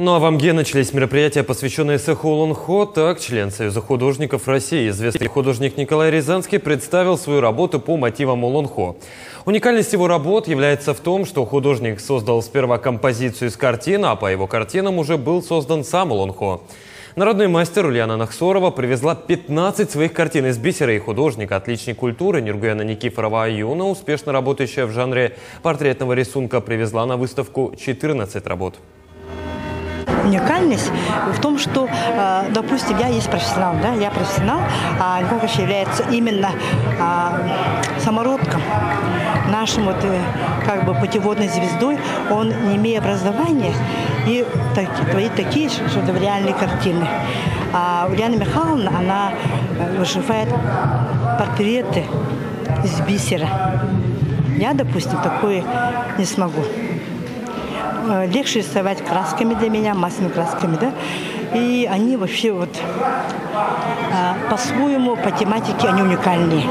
Ну а в Амге начались мероприятия, посвященные цеху Олонхо. Так, член Союза художников России, известный художник Николай Рязанский, представил свою работу по мотивам Олонхо. Уникальность его работ является в том, что художник создал сперва композицию из картин, а по его картинам уже был создан сам Олонхо. Народный мастер Ульяна Нахсорова привезла 15 своих картин из бисера, и художник, отличник культуры Нургуяна Никифорова Аюна, успешно работающая в жанре портретного рисунка, привезла на выставку 14 работ. Уникальность в том, что, допустим, я есть профессионал, да, я профессионал, а Николай является именно самородком, нашим вот, как бы путеводной звездой. Он, не имея образования, и творит такие шедевральные картины. А Ульяна Михайловна, она вышивает портреты из бисера. Я, допустим, такое не смогу. Легче рисовать красками для меня, масляными красками, да, и они вообще вот по-своему, по тематике они уникальные.